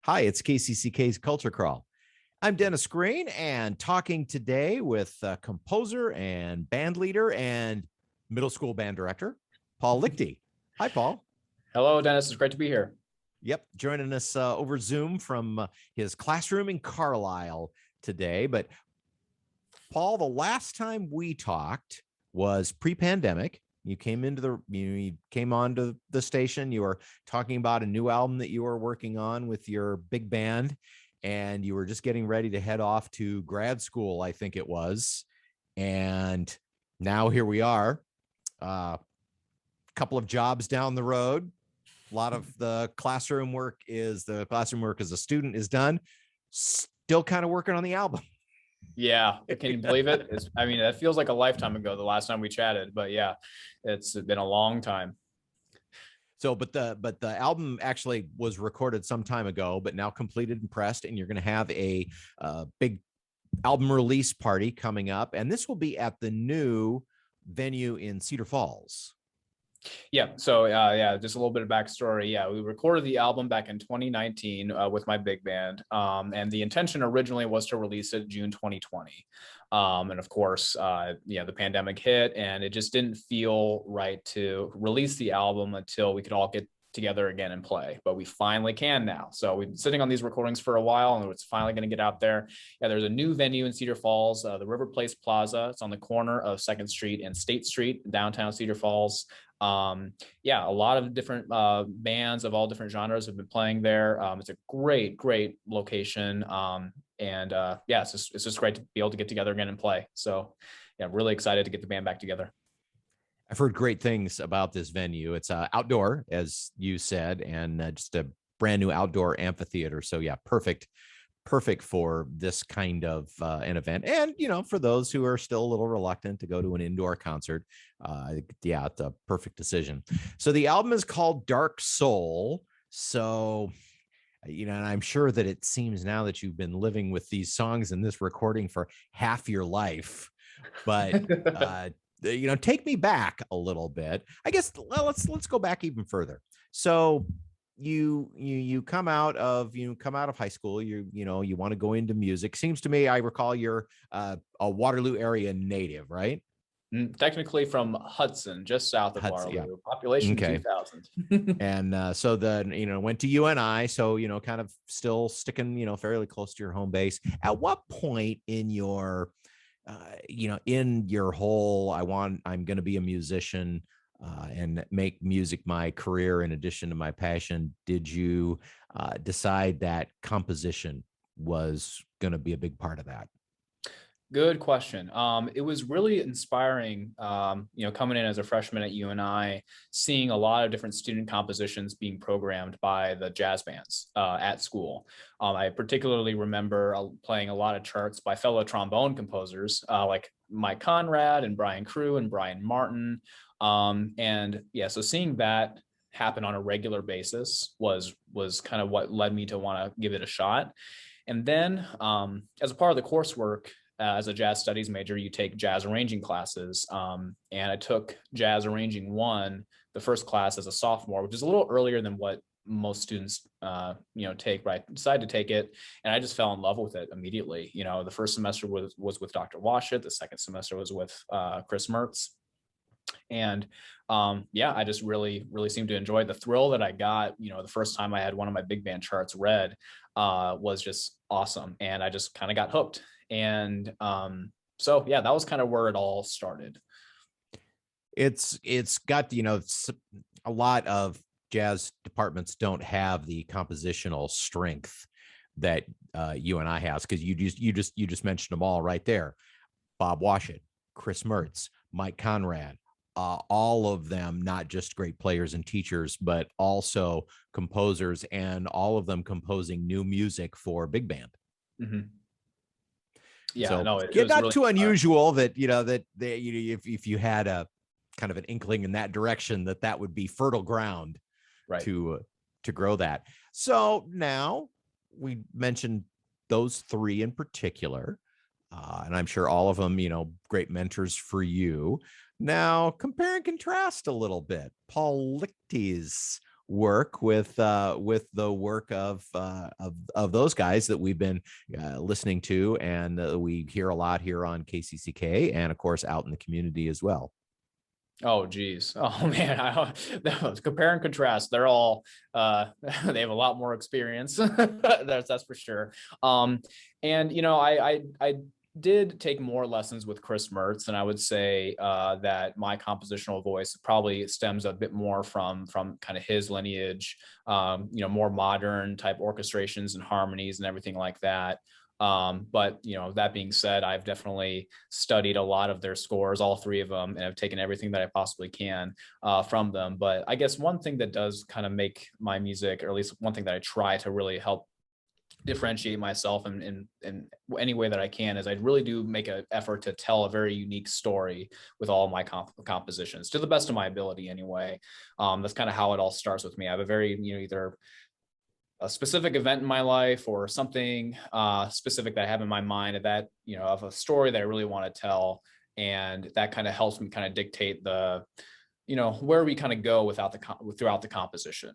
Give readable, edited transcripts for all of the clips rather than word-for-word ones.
Hi, it's KCCK's Culture Crawl. I'm Dennis Green, and talking today with composer and band leader and middle school band director, Paul Lichty. Hi, Paul. Hello, Dennis. It's great to be here. Yep, joining us over Zoom from his classroom in Carlisle today. But Paul, the last time we talked was pre-pandemic. You came onto the station. You were talking about a new album that you were working on with your big band, and you were just getting ready to head off to grad school, I think it was. And now here we are, a couple of jobs down the road. A lot of the classroom work as a student is done. Still kind of working on the album. Yeah, can you believe it? It feels like a lifetime ago, the last time we chatted, but yeah, it's been a long time. So, but the album actually was recorded some time ago, but now completed and pressed, and you're going to have a big album release party coming up, and this will be at the new venue in Cedar Falls. Yeah. So, just a little bit of backstory. Yeah, we recorded the album back in 2019 with my big band. And the intention originally was to release it June 2020. And of course, the pandemic hit, and it just didn't feel right to release the album until we could all get together again and play, but we finally can now. So we've been sitting on these recordings for a while, and it's finally going to get out there. Yeah, there's a new venue in Cedar Falls, the River Place Plaza. It's on the corner of 2nd Street and State Street, downtown Cedar Falls. A lot of different bands of all different genres have been playing there. It's a great location. It's just great to be able to get together again and play. So yeah, really excited to get the band back together. I've heard great things about this venue. It's outdoor, as you said, and just a brand new outdoor amphitheater. So yeah, perfect for this kind of an event. And, for those who are still a little reluctant to go to an indoor concert, it's a perfect decision. So the album is called Dark Soul. So, and I'm sure that it seems now that you've been living with these songs and this recording for half your life, but take me back a little bit. I guess let's go back even further. So you come out of high school, you want to go into music. Seems to me, I recall you're a Waterloo area native, right? Technically from Hudson, just south of Waterloo. Yeah. Population 2,000. And so then, went to UNI. So, kind of still sticking, fairly close to your home base. At what point in your in your whole, I'm going to be a musician and make music my career in addition to my passion, did you decide that composition was going to be a big part of that? Good question. It was really inspiring, coming in as a freshman at UNI, seeing a lot of different student compositions being programmed by the jazz bands at school. I particularly remember playing a lot of charts by fellow trombone composers like Mike Conrad and Brian Crew and Brian Martin. So seeing that happen on a regular basis was kind of what led me to want to give it a shot. And then as a part of the coursework, as a jazz studies major, you take jazz arranging classes. And I took jazz arranging 1, the first class as a sophomore, which is a little earlier than what most students, take, right? Decided to take it. And I just fell in love with it immediately. The first semester was with Dr. Washit. The second semester was with Chris Mertz. And I just really seemed to enjoy the thrill that I got. The first time I had one of my big band charts read was just awesome. And I just kind of got hooked. And that was kind of where it all started. It's got, a lot of jazz departments don't have the compositional strength that UNI has, because you just mentioned them all right there. Bob Washit, Chris Mertz, Mike Conrad, all of them not just great players and teachers, but also composers, and all of them composing new music for big band. Mm-hmm. Yeah, so no, it's not really too unusual that if you had a kind of an inkling in that direction, that would be fertile ground, right, to grow that. So now we mentioned those 3 in particular, and I'm sure all of them, great mentors for you. Now compare and contrast a little bit. Paul Lichty's work with the work of those guys that we've been listening to, and we hear a lot here on KCCK, and of course out in the community as well. Oh, geez. Oh, man. Compare and contrast. They're all, they have a lot more experience. That's for sure. And, you know, I did take more lessons with Chris Mertz, and I would say that my compositional voice probably stems a bit more from kind of his lineage, you know, more modern type orchestrations and harmonies and everything like that. But you know, that being said, I've definitely studied a lot of their scores, all three of them, and I've taken everything that I possibly can from them. But I guess one thing that does kind of make my music, or at least one thing that I try to really help differentiate myself in any way that I can, is I really do make an effort to tell a very unique story with all my compositions, to the best of my ability anyway. That's kind of how it all starts with me. I have a very, you know, either a specific event in my life or something specific that I have in my mind, that, you know, of a story that I really want to tell. And that kind of helps me kind of dictate the, you know, where we kind of go throughout the composition.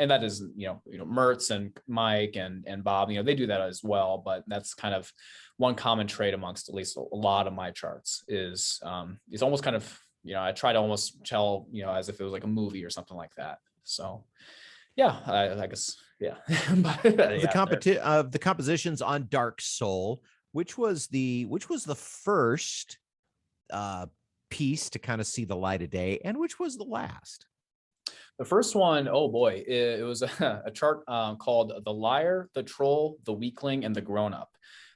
And that is, you know, Mertz and Mike and Bob, you know, they do that as well. But that's kind of one common trait amongst at least a lot of my charts is it's almost kind of, you know, I try to almost tell, you know, as if it was like a movie or something like that. So yeah, I guess, yeah. But, yeah, The compositions on Dark Soul, which was the first piece to kind of see the light of day, and which was the last? the first one, oh boy, it was a chart called The Liar, the Troll, the Weakling, and the Grownup.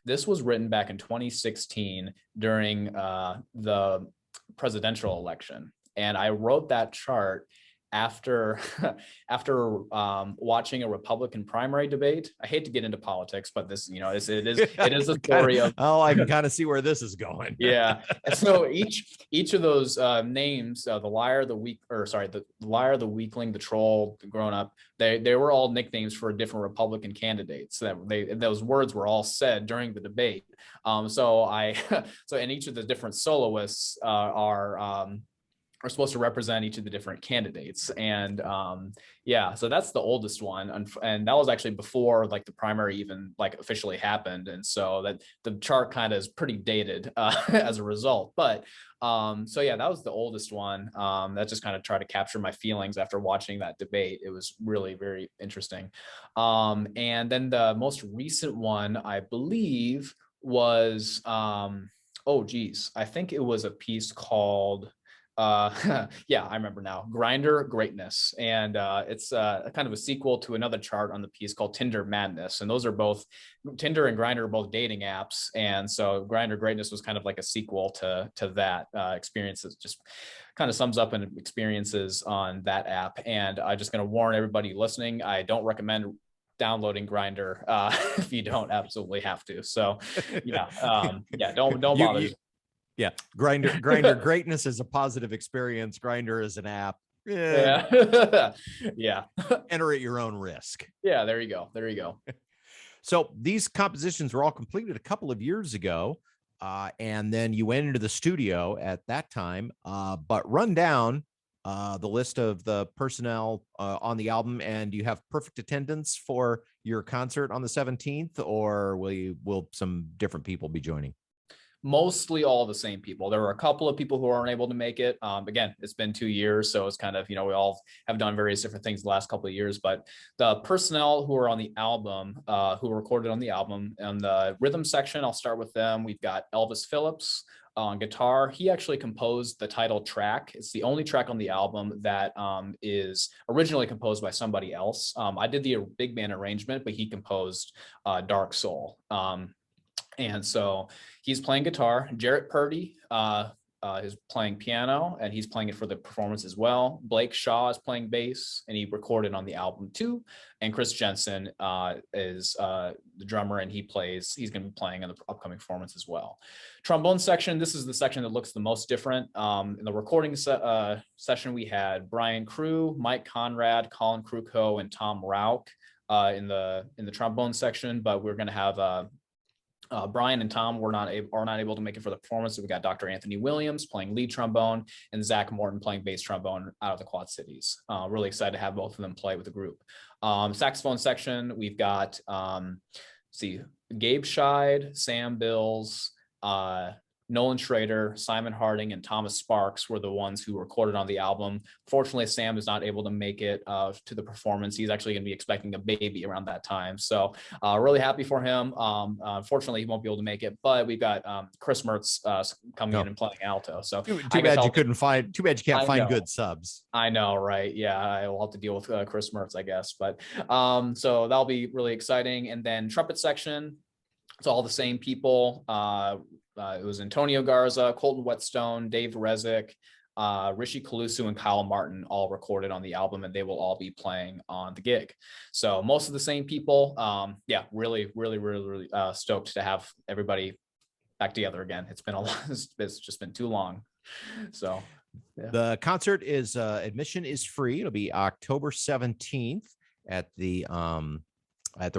This was written back in 2016 during the presidential election. And I wrote that chart after watching a Republican primary debate. I hate to get into politics, but this, you know, it is a story of. Oh, I can kind of see where this is going. Yeah. So each of those names, the liar, the liar, the weakling, the troll, the Grownup, they were all nicknames for different Republican candidates. Those words were all said during the debate. So and each of the different soloists are supposed to represent each of the different candidates. And yeah, so that's the oldest one. And that was actually before like the primary even like officially happened. And so that the chart kind of is pretty dated as a result. But so yeah, that was the oldest one. That just kind of tried to capture my feelings after watching that debate. It was really very interesting. And then the most recent one, I believe, was, oh geez, I think it was a piece called, yeah, I remember now, Grindr Greatness. And it's kind of a sequel to another chart on the piece called Tinder Madness. And those are both, Tinder and Grindr are both dating apps. And so Grindr Greatness was kind of like a sequel to that experience. It just kind of sums up and experiences on that app. And I'm just going to warn everybody listening, I don't recommend downloading Grindr if you don't absolutely have to. So yeah, yeah, don't bother. Yeah, Grindr Greatness is a positive experience. Grindr is an app. Yeah. Yeah. Enter at your own risk. Yeah, there you go. So these compositions were all completed a couple of years ago, and then you went into the studio at that time. But run down the list of the personnel on the album, and do you have perfect attendance for your concert on the 17th, or will some different people be joining? Mostly all the same people. There were a couple of people who aren't able to make it. Again, it's been 2 years, so it's kind of, you know, we all have done various different things the last couple of years, but the personnel who are on the album, who recorded on the album, and the rhythm section, I'll start with them. We've got Elvis Phillips on guitar. He actually composed the title track. It's the only track on the album that is originally composed by somebody else. I did the big band arrangement, but he composed Dark Soul. And so he's playing guitar. Jarrett Purdy is playing piano, and he's playing it for the performance as well. Blake Shaw is playing bass, and he recorded on the album too. And Chris Jensen is the drummer, and he's going to be playing in the upcoming performance as well. Trombone section, this is the section that looks the most different. In the recording session, we had Brian Crew, Mike Conrad, Colin Kruko, and Tom Rauch in the trombone section, but we're going to have Brian and Tom are not able to make it for the performance. So we got Dr. Anthony Williams playing lead trombone and Zach Morton playing bass trombone out of the Quad Cities. Really excited to have both of them play with the group. Saxophone section, we've got, Gabe Scheid, Sam Bills, Nolan Schrader, Simon Harding, and Thomas Sparks were the ones who recorded on the album. Fortunately, Sam is not able to make it to the performance. He's actually going to be expecting a baby around that time. So really happy for him. Unfortunately, he won't be able to make it, but we've got Chris Mertz coming in and playing alto. So too bad you can't find good subs. I know, right? Yeah, I will have to deal with Chris Mertz, I guess. But so that'll be really exciting. And then trumpet section, it's all the same people. It was Antonio Garza, Colton Whetstone, Dave Rezick, Rishi Kalusu, and Kyle Martin all recorded on the album, and they will all be playing on the gig. So most of the same people. Yeah, really stoked to have everybody back together again. It's been a lot. It's just been too long. So yeah. The concert is admission is free. It'll be October 17th at the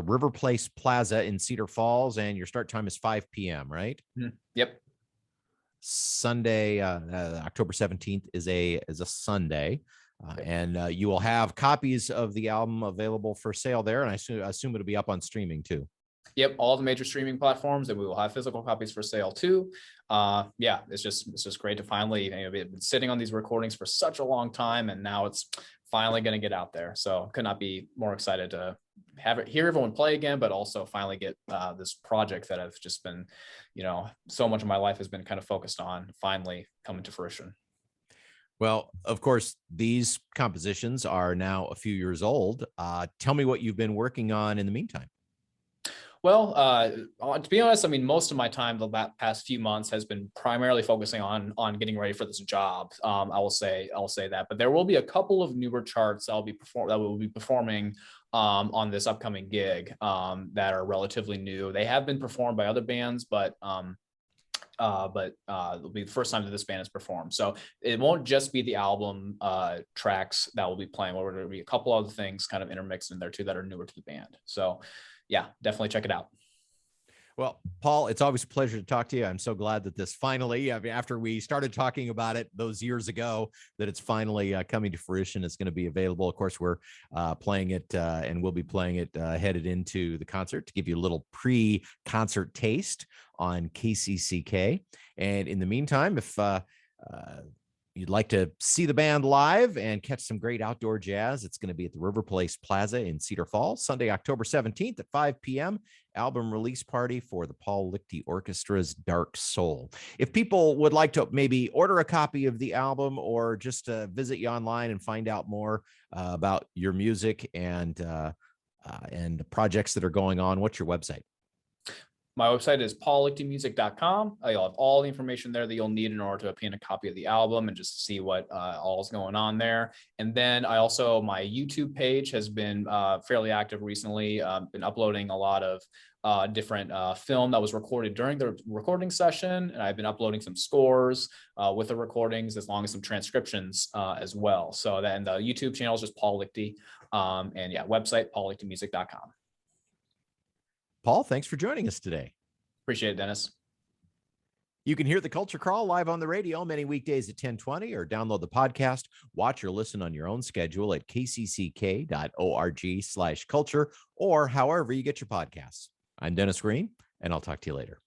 River Place Plaza in Cedar Falls, and your start time is 5 p.m., right? Yep. Sunday, October 17th is a Sunday, and you will have copies of the album available for sale there, and I assume it'll be up on streaming too. Yep, all the major streaming platforms, and we will have physical copies for sale too. Yeah, it's just great to finally, we've been sitting on these recordings for such a long time, and now it's finally going to get out there. So could not be more excited to hear everyone play again, but also finally get this project that I've just been, so much of my life has been kind of focused on finally coming to fruition. Well, of course, these compositions are now a few years old. Tell me what you've been working on in the meantime. Well, to be honest, I mean, most of my time the past few months has been primarily focusing on getting ready for this job. I will say that, but there will be a couple of newer charts that will be performing on this upcoming gig that are relatively new. They have been performed by other bands, but it'll be the first time that this band has performed. So it won't just be the album tracks that will be playing. There will be a couple other things kind of intermixed in there too that are newer to the band. So yeah, definitely check it out. Well, Paul, it's always a pleasure to talk to you. I'm so glad that this finally, after we started talking about it those years ago, that it's finally coming to fruition. It's going to be available. Of course, we're playing it and we'll be playing it headed into the concert to give you a little pre-concert taste on KCCK. And in the meantime, if you'd like to see the band live and catch some great outdoor jazz, it's going to be at the River Place Plaza in Cedar Falls, Sunday, October 17th at 5 p.m. Album release party for the Paul Lichty Orchestra's Dark Soul. If people would like to maybe order a copy of the album or just visit you online and find out more about your music and the projects that are going on, what's your website? My website is paullichtymusic.com. You'll have all the information there that you'll need in order to obtain a copy of the album and just see what all is going on there. And then my YouTube page has been fairly active recently. Been uploading a lot of different film that was recorded during the recording session. And I've been uploading some scores with the recordings, as long as some transcriptions as well. So then the YouTube channel is just Paul Lichty. And yeah, website, paullichtymusic.com. Paul, thanks for joining us today. Appreciate it, Dennis. You can hear the Culture Crawl live on the radio many weekdays at 10:20, or download the podcast, watch or listen on your own schedule at kcck.org/culture, or however you get your podcasts. I'm Dennis Green, and I'll talk to you later.